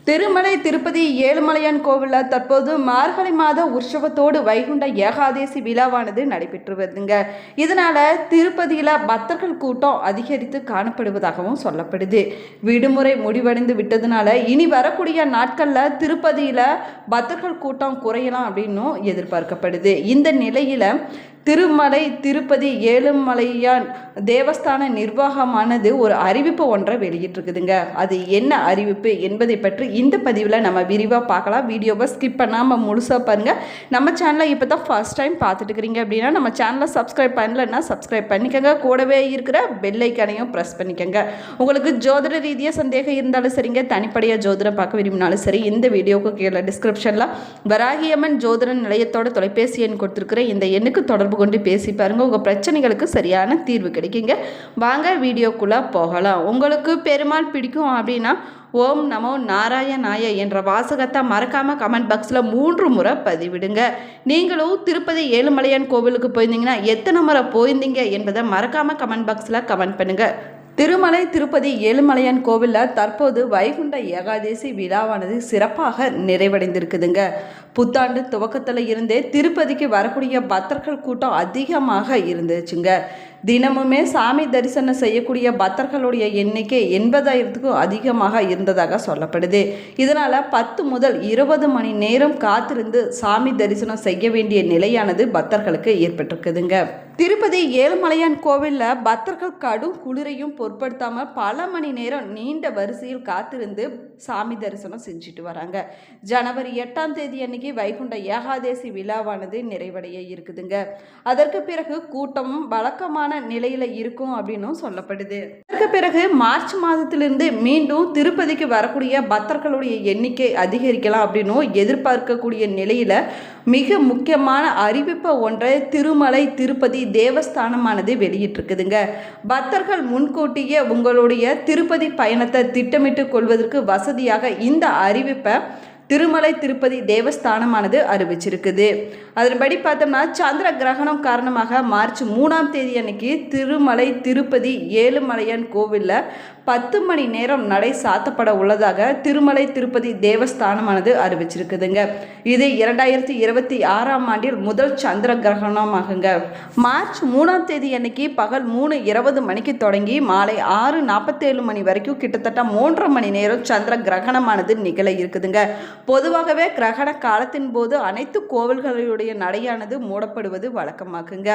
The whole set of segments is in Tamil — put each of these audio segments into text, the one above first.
திருமலை திருப்பதி ஏழுமலையான் கோவிலில் தற்போது மார்கழி மாத உற்சவத்தோடு வைகுண்ட ஏகாதேசி விழாவானது நடைபெற்று வருதுங்க. இதனால திருப்பதியில் பக்தர்கள் கூட்டம் அதிகரித்து காணப்படுவதாகவும் சொல்லப்படுது. விடுமுறை முடிவடைந்து விட்டதுனால இனி வரக்கூடிய நாட்களில் திருப்பதியில் பக்தர்கள் கூட்டம் குறையலாம் அப்படின்னும் எதிர்பார்க்கப்படுது. இந்த நிலையில் திருமலை திருப்பதி ஏழுமலையான் தேவஸ்தான நிர்வாகமானது ஒரு அறிவிப்பு ஒன்றை வெளியிட்டிருக்குதுங்க. அது என்ன அறிவிப்பு என்பதை பற்றி இந்த பதிவில் நம்ம விரிவாக பார்க்கலாம். வீடியோவை ஸ்கிப் பண்ணாமல் முழுசாக பாருங்கள். நம்ம சேனலை இப்போ தான் ஃபர்ஸ்ட் டைம் பார்த்துட்டு இருக்கிறீங்க அப்படின்னா நம்ம சேனலை சப்ஸ்கிரைப் பண்ணலைன்னா சப்ஸ்கிரைப் பண்ணிக்கோங்க. கூடவே இருக்கிற பெல் ஐக்கானையும் ப்ரெஸ் பண்ணிக்கோங்க. உங்களுக்கு ஜோதிட ரீதியாக சந்தேகம் இருந்தாலும் சரிங்க, தனிப்படையாக ஜோதிடம் பார்க்க விரும்பினாலும் சரி, இந்த வீடியோவுக்கு கீழே டிஸ்கிரிப்ஷனில் வராகியம்மன் ஜோதிட நிலையத்தோட தொலைபேசி எண் கொடுத்துருக்குறேன். இந்த எண்ணுக்கு தொடர்பு கொண்டு பேசி பாருங்கள். உங்கள் பிரச்சனைகளுக்கு சரியான தீர்வு கிடைக்குங்க. வாங்க வீடியோக்குள்ளே போகலாம். உங்களுக்கு பெருமாள் பிடிக்கும் அப்படின்னா ஓம் நமோ நாராயணாய என்ற வாசகத்தை மறக்காமல் கமெண்ட் பாக்ஸில் 3 முறை பதிவிடுங்க. நீங்களும் திருப்பதி ஏழுமலையான் கோவிலுக்கு போயிருந்தீங்கன்னா எத்தனை முறை போயிருந்தீங்க என்பதை மறக்காமல் கமெண்ட் பாக்ஸில் கமெண்ட் பண்ணுங்கள். திருமலை திருப்பதி ஏழுமலையான் கோவிலில் தற்போது வைகுண்ட ஏகாதேசி விழாவானது சிறப்பாக நிறைவடைந்திருக்குதுங்க. புத்தாண்டு துவக்கத்தில் இருந்தே திருப்பதிக்கு வரக்கூடிய பக்தர்கள் கூட்டம் அதிகமாக இருந்துச்சுங்க. தினமுமே சாமி தரிசனம் செய்யக்கூடிய பக்தர்களுடைய எண்ணிக்கை 80,000க்கும் அதிகமாக இருந்ததாக சொல்லப்படுது. இதனால் 10 முதல் 20 மணி நேரம் காத்திருந்து சாமி தரிசனம் செய்ய வேண்டிய நிலையானது பக்தர்களுக்கு ஏற்பட்டிருக்குதுங்க. திருப்பதி ஏழுமலையான் கோவிலில் பக்தர்கள் கடும் குளிரையும் பொருட்படுத்தாமல் பல மணி நேரம் நீண்ட வரிசையில் காத்திருந்து சாமி தரிசனம் செஞ்சுட்டு வராங்க. ஜனவரி 8ஆம் தேதி அன்னைக்கு வைகுண்ட ஏகாதேசி விழாவானது நிறைவடைய இருக்குதுங்க. அதற்கு பிறகு கூட்டம் வழக்கமான நிலையில இருக்கும் அப்படின்னும் சொல்லப்படுது. அதற்கு பிறகு மார்ச் மாதத்திலிருந்து மீண்டும் திருப்பதிக்கு வரக்கூடிய பக்தர்களுடைய எண்ணிக்கை அதிகரிக்கலாம் அப்படின்னும் எதிர்பார்க்கக்கூடிய நிலையில மிக முக்கியமான அறிவிப்பை ஒன்றை திருமலை திருப்பதி தேவஸ்தானமானது வெளியிட்டிருக்குதுங்க. பக்தர்கள் முன்கூட்டியே உங்களுடைய திருப்பதி பயணத்தை திட்டமிட்டு கொள்வதற்கு வசதியாக இந்த அறிவிப்பை திருமலை திருப்பதி தேவஸ்தானமானது அறிவிச்சிருக்குது. அதன்படி பார்த்தோம்னா சந்திர கிரகணம் காரணமாக மார்ச் 3ஆம் தேதி அன்னைக்கு திருமலை திருப்பதி ஏழுமலையான் கோவிலில் 10 மணி நேரம் நடை சாத்தப்பட உள்ளதாக திருமலை திருப்பதி தேவஸ்தானமானது அறிவிச்சிருக்குதுங்க. இது 2026ஆம் ஆண்டில் முதல் சந்திர கிரகணமாகுங்க. மார்ச் 3ஆம் தேதி அன்னைக்கு பகல் 3:20 மணிக்கு தொடங்கி மாலை 6:47 மணி வரைக்கும் கிட்டத்தட்ட 3.5 மணி நேரம் சந்திர கிரகணமானது நிகழ இருக்குதுங்க. பொதுவாகவே கிரகண காலத்தின் போது அனைத்து கோவில்களுடைய நடையானது மூடப்படுவது வழக்கமாகுங்க.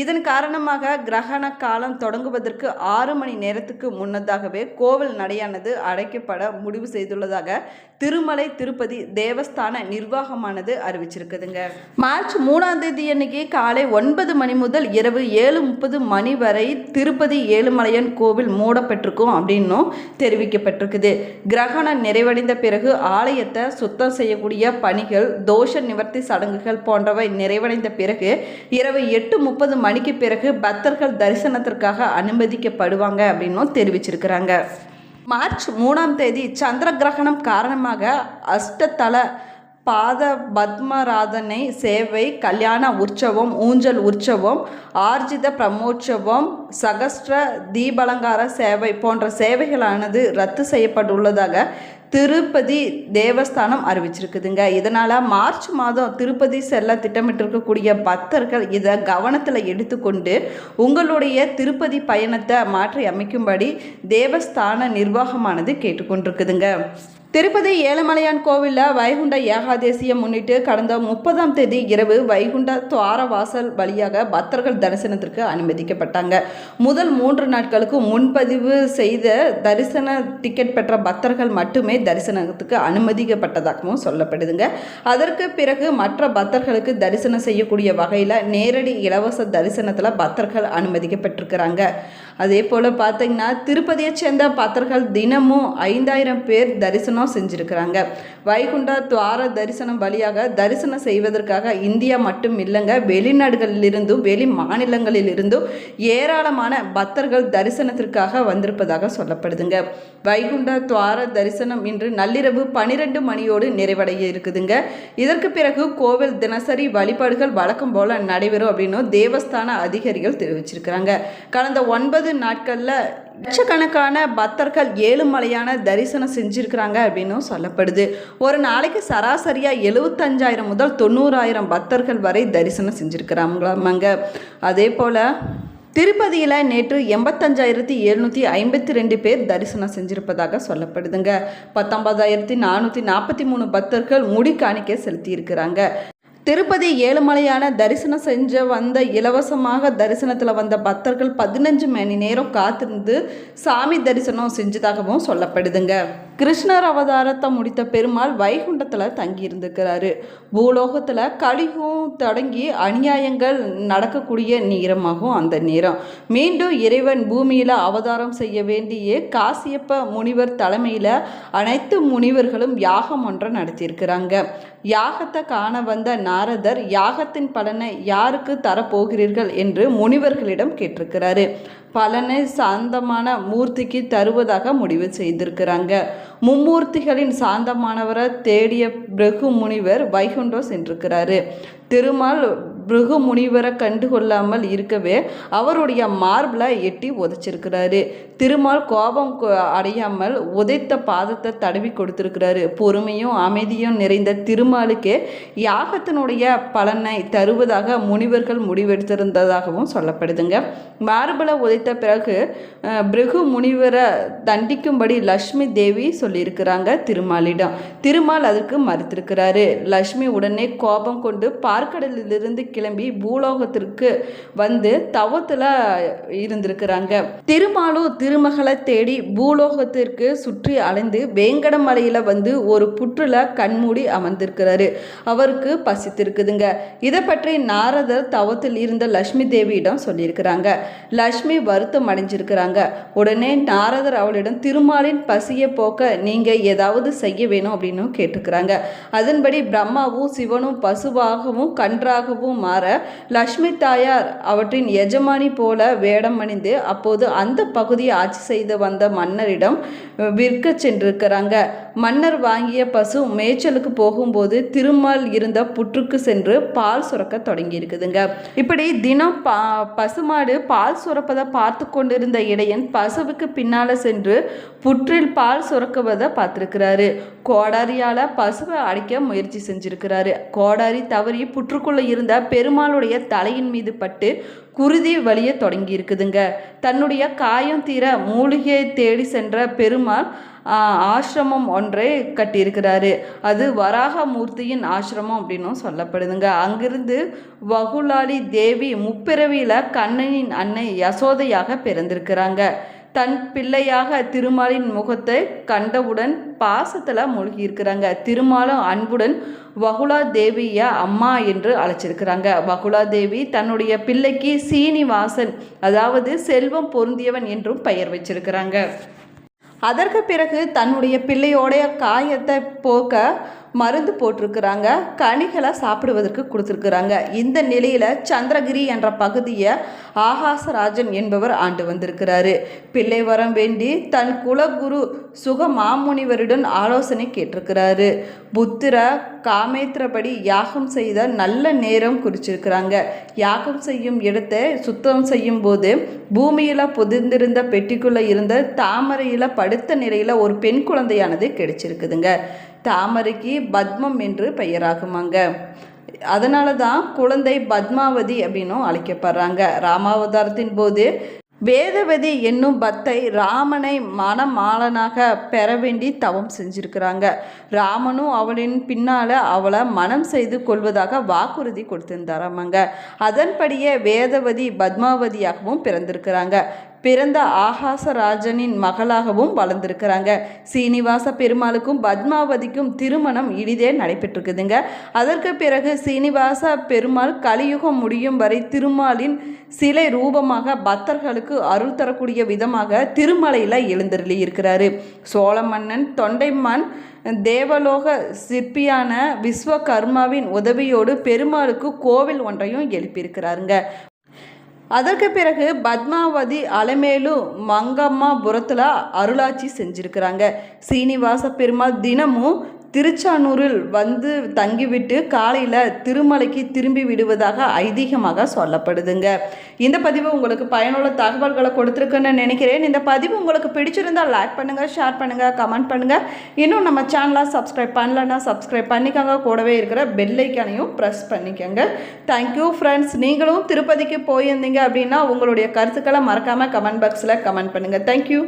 இதன் காரணமாக கிரகண காலம் தொடங்குவதற்கு 6 மணி நேரத்துக்கு முன்னதாகவே கோவில் நடையானது அடைக்கப்பட முடிவு செய்துள்ளதாக திருமலை திருப்பதி தேவஸ்தான நிர்வாகமானது அறிவிச்சிருக்குதுங்க. மார்ச் 3ஆம் தேதி அன்னைக்கு காலை 9 மணி முதல் இரவு 7:30 மணி வரை திருப்பதி ஏழுமலையான் கோவில் மூடப்பட்டிருக்கும் அப்படின்னும் தெரிவிக்கப்பட்டிருக்குது. கிரகணம் நிறைவடைந்த பிறகு ஆலயத்தை சுத்தம் செய்யக்கூடிய பணிகள், தோஷ நிவர்த்தி சடங்குகள் போன்றவை நிறைவடைந்த பிறகு இரவு 8:30 மணிக்கு பிறகு பக்தர்கள் தரிசனத்திற்காக அனுமதிக்கப்படுவாங்க அப்படின்னும் தெரிவிச்சிருக்கிறாங்க. மார்ச் 3ஆம் தேதி சந்திர கிரகணம் காரணமாக அஷ்டதல பாத பத்மராதனை சேவை, கல்யாண உற்சவம், ஊஞ்சல் உற்சவம், ஆர்ஜித பிரம்மோற்சவம், சகஸ்ர தீபலங்கார சேவை போன்ற சேவைகளானது ரத்து செய்யப்பட்டுள்ளதாக திருப்பதி தேவஸ்தானம் அறிவிச்சிருக்குதுங்க. இதனால் மார்ச் மாதம் திருப்பதி செல்ல திட்டமிட்டிருக்கக்கூடிய பக்தர்கள் இதை கவனத்தில் எடுத்துக்கொண்டு உங்களுடைய திருப்பதி பயணத்தை மாற்றி அமைக்கும்படி தேவஸ்தான நிர்வாகமானது கேட்டுக்கொண்டிருக்குதுங்க. திருப்பதி ஏழுமலையான் கோவிலில் வைகுண்ட ஏகாதேசியை முன்னிட்டு கடந்த 30ஆம் தேதி இரவு வைகுண்ட துவார வாசல் வழியாக பக்தர்கள் தரிசனத்திற்கு அனுமதிக்கப்பட்டாங்க. முதல் 3 நாட்களுக்கு முன்பதிவு செய்த தரிசன டிக்கெட் பெற்ற பக்தர்கள் மட்டுமே தரிசனத்துக்கு அனுமதிக்கப்பட்டதாகவும் சொல்லப்படுதுங்க. அதற்கு பிறகு மற்ற பக்தர்களுக்கு தரிசனம் செய்யக்கூடிய வகையில் நேரடி இலவச தரிசனத்தில் பக்தர்கள் அனுமதிக்கப்பட்டிருக்கிறாங்க. அதே போல் பார்த்தீங்கன்னா திருப்பதியை சேர்ந்த பக்தர்கள் தினமும் 5,000 பேர் தரிசனம் செஞ்சுருக்கிறாங்க. வைகுண்ட துவார தரிசனம் வழியாக தரிசனம் செய்வதற்காக இந்தியா மட்டும் இல்லைங்க, வெளிநாடுகளிலிருந்தும் வெளி மாநிலங்களிலிருந்தும் ஏராளமான பக்தர்கள் தரிசனத்திற்காக வந்திருப்பதாக சொல்லப்படுதுங்க. வைகுண்ட துவார தரிசனம் இன்று நள்ளிரவு 12 மணியோடு நிறைவடைய இருக்குதுங்க. இதற்கு பிறகு கோவில் தினசரி வழிபாடுகள் வழக்கம் போல நடைபெறும் அப்படின்னு தேவஸ்தான அதிகாரிகள் தெரிவிச்சிருக்கிறாங்க. கடந்த 9 40 நாட்களில் லட்சக்கணக்கான பக்தர்கள் ஏழுமலையான தரிசனம் செஞ்சுருக்கிறாங்க அப்படின்னும் சொல்லப்படுது. ஒரு நாளைக்கு சராசரியாக 75,000 முதல் 90,000 பக்தர்கள் வரை தரிசனம் செஞ்சுருக்கிறாங்களாமாங்க. அதே போல் திருப்பதியில் நேற்று 85,752 பேர் தரிசனம் செஞ்சிருப்பதாக சொல்லப்படுதுங்க. 19,443 பக்தர்கள் முடி காணிக்கை செலுத்தியிருக்கிறாங்க. திருப்பதி ஏழுமலையான தரிசனம் வந்த இலவசமாக தரிசனத்தில் வந்த பக்தர்கள் 15 மணி நேரம் காத்திருந்து சாமி தரிசனம் செஞ்சதாகவும் சொல்லப்படுதுங்க. கிருஷ்ணர் அவதாரத்தை முடித்த பெருமாள் வைகுண்டத்தில் தங்கியிருந்துக்கிறாரு. பூலோகத்தில் கலியுகம் தொடங்கி அநியாயங்கள் நடக்கக்கூடிய நேரமாகும் அந்த நேரம். மீண்டும் இறைவன் பூமியில் அவதாரம் செய்ய வேண்டிய காசியப்ப முனிவர் தலைமையில் அனைத்து முனிவர்களும் யாகம் ஒன்றை நடத்தியிருக்கிறாங்க. யாகத்தை காண வந்த நாரதர் யாகத்தின் பலனை யாருக்கு தரப்போகிறீர்கள் என்று முனிவர்களிடம் கேட்டிருக்கிறாரு. பலனை சாந்தமான மூர்த்திக்கு தருவதாக முடிவு செய்திருக்கிறாங்க. மும்மூர்த்திகளின் சாந்தமானவரை தேடிய பிருகு முனிவர் வைகுண்டம் சென்றிருக்கிறாரு. திருமால் பிருகு முனிவரை கண்டுகொள்ளாமல் இருக்கவே அவருடைய மார்பில் எட்டி உதைச்சிருக்கிறாரு. திருமால் கோபம் அடையாமல் உதைத்த பாதத்தை தடவி கொடுத்திருக்கிறாரு. பொறுமையும் அமைதியும் நிறைந்த திருமாலுக்கே யாகத்தினுடைய பலனை தருவதாக முனிவர்கள் முடிவெடுத்திருந்ததாகவும் சொல்லப்படுதுங்க. மார்பில் உதைத்த பிறகு பிருகு முனிவரை தண்டிக்கும்படி லக்ஷ்மி தேவி சொல்லியிருக்கிறாங்க திருமாலிடம். திருமால் அதற்கு மறுத்திருக்கிறாரு. லக்ஷ்மி உடனே கோபம் கொண்டு பார்க்கடலிலிருந்து கிளம்பி பூலோகத்திற்கு வந்து தவத்தில் இருந்திருக்கிறாங்க. திருமாலும் திருமகளை தேடி பூலோகத்திற்கு சுற்றி அலைந்து வேங்கடமலையில் வந்து ஒரு புற்றுல கண்மூடி அமர்ந்திருக்கிறாரு. அவருக்கு பசித்திருக்குதுங்க. இதை பற்றி நாரதர் தவத்தில் இருந்த லக்ஷ்மி தேவியிடம் சொல்லியிருக்கிறாங்க. லக்ஷ்மி வருத்தம் அடைஞ்சிருக்கிறாங்க. உடனே நாரதர் அவளிடம் திருமாலின் பசியை போக்க நீங்கள் ஏதாவது செய்ய வேணும் அப்படின்னு கேட்டுக்கிறாங்க. அதன்படி பிரம்மாவும் சிவனும் பசுவாகவும் கன்றாகவும் மாற லக்ஷ்மி தாயார் அவற்றின் எஜமானி போல வேடம் அணிந்து அப்போது அந்த பகுதியை ஆட்சி செய்து வந்த மன்னரிடம் விற்க சென்றிருக்கிறாங்க. மன்னர் வாங்கிய பசு மேய்ச்சலுக்கு போகும்போது திருமால் இருந்த புற்றுக்கு சென்று பால் சுரக்க தொடங்கி இருக்குதுங்க. இப்படி தினம் பசுமாடு பால் சுரப்பதை பார்த்து கொண்டிருந்த இடையன் பசுவுக்கு பின்னால சென்று புற்றில் பால் சுரக்குவதை பார்த்திருக்கிறாரு. கோடாரியால பசுவை அடிக்க முயற்சி செஞ்சிருக்கிறாரு. கோடாரி தவறி புற்றுக்குள்ள இருந்த பெருமாளுடைய தலையின் மீது பட்டு குருதி வலிய தொடங்கி இருக்குதுங்க. தன்னுடைய காயம் தீர மூலிகையை தேடி சென்ற பெருமாள் ஆசிரமம் ஒன்றை கட்டியிருக்கிறாரு. அது வராக மூர்த்தியின் ஆசிரமம் அப்படின்னும் சொல்லப்படுதுங்க. அங்கிருந்து வகுலாலி தேவி முப்பிறவியில் கண்ணனின் அன்னை யசோதையாக பிறந்திருக்கிறாங்க. தன் பிள்ளையாக திருமாலின் முகத்தை கண்டவுடன் பாசத்தில் மூழ்கி இருக்கிறாங்க. திருமாலும் அன்புடன் வகுலா தேவியை அம்மா என்று அழைச்சிருக்கிறாங்க. வகுலா தேவி தன்னுடைய பிள்ளைக்கு சீனிவாசன், அதாவது செல்வம் பொருந்தியவன் என்றும் பெயர் வச்சிருக்கிறாங்க. அதற்கு பிறகு தன்னுடைய பிள்ளையோடைய காயத்தை போக்க மருந்து போட்டிருக்கிறாங்க. கனிகளை சாப்பிடுவதற்கு கொடுத்துருக்குறாங்க. இந்த நிலையில் சந்திரகிரி என்ற பகுதியை ஆகாசராஜன் என்பவர் ஆண்டு வந்திருக்கிறாரு. பிள்ளை வரம் வேண்டி தன் குலகுரு சுக மாமுனிவருடன் ஆலோசனை கேட்டிருக்கிறாரு. புத்திர காமேத்திரபடி யாகம் செய்த நல்ல நேரம் குறிச்சிருக்கிறாங்க. யாகம் செய்யும் இடத்தை சுத்தம் செய்யும் போது பூமியில் புதிர்ந்திருந்த பெட்டிக்குள்ளே இருந்த தாமரையில் படுத்த நிலையில் ஒரு பெண் குழந்தையானது கிடைச்சிருக்குதுங்க. தாமரைக்கு பத்மம் என்று பெயராகுமாங்க. அதனால தான் குழந்தை பத்மாவதி அப்படின்னும் அழைக்கப்படுறாங்க. ராமாவதாரத்தின் போது வேதவதி என்னும் பக்தை ராமனை மணமாளனாக பெற வேண்டி தவம் செஞ்சிருக்கிறாங்க. ராமனும் அவளின் பின்னால் அவளை மனம் செய்து கொள்வதாக வாக்குறுதி கொடுத்திருந்தாராமாங்க. அதன்படியே வேதவதி பத்மாவதியாகவும் பிறந்திருக்கிறாங்க. பிறந்த ஆகாசராஜனின் மகளாகவும் வளர்ந்திருக்கிறாங்க. சீனிவாச பெருமாளுக்கும் பத்மாவதிக்கும் திருமணம் இனிதே நடைபெற்றிருக்குதுங்க. அதற்கு பிறகு சீனிவாச பெருமாள் கலியுகம் முடியும் வரை திருமாலின் சிலை ரூபமாக பக்தர்களுக்கு அருள் தரக்கூடிய விதமாக திருமலையில் எழுந்தருளி இருக்கிறாரு. சோழ மன்னன் தொண்டைமான் தேவலோக சிற்பியான விஸ்வகர்மாவின் உதவியோடு பெருமாளுக்கு கோவில் ஒன்றையும் எழுப்பியிருக்கிறாருங்க. அதற்கு பிறகு பத்மாவதி அலமேலு மங்கம்மாபுரத்தில் அருளாட்சி செஞ்சுருக்கிறாங்க. சீனிவாச பெருமாள் தினமும் திருச்சானூரில் வந்து தங்கிவிட்டு காலையில் திருமலைக்கு திரும்பி விடுவதாக ஐதீகமாக சொல்லப்படுதுங்க. இந்த பதிவு உங்களுக்கு பயனுள்ள தகவல்களை கொடுத்துருக்குன்னு நினைக்கிறேன். இந்த பதிவு உங்களுக்கு பிடிச்சிருந்தால் லைக் பண்ணுங்கள், ஷேர் பண்ணுங்கள், கமெண்ட் பண்ணுங்கள். இன்னும் நம்ம சேனலை சப்ஸ்கிரைப் பண்ணலன்னா சப்ஸ்கிரைப் பண்ணிக்கோங்க. கூடவே இருக்கிற பெல் ஐக்கானையும் ப்ரெஸ் பண்ணிக்கோங்க. Thank you friends. நீங்களும் திருப்பதிக்கு போயிருந்தீங்க அப்படின்னா உங்களுடைய கருத்துக்களை மறக்காமல் கமெண்ட் பாக்ஸில் கமெண்ட் பண்ணுங்கள். தேங்க்யூ.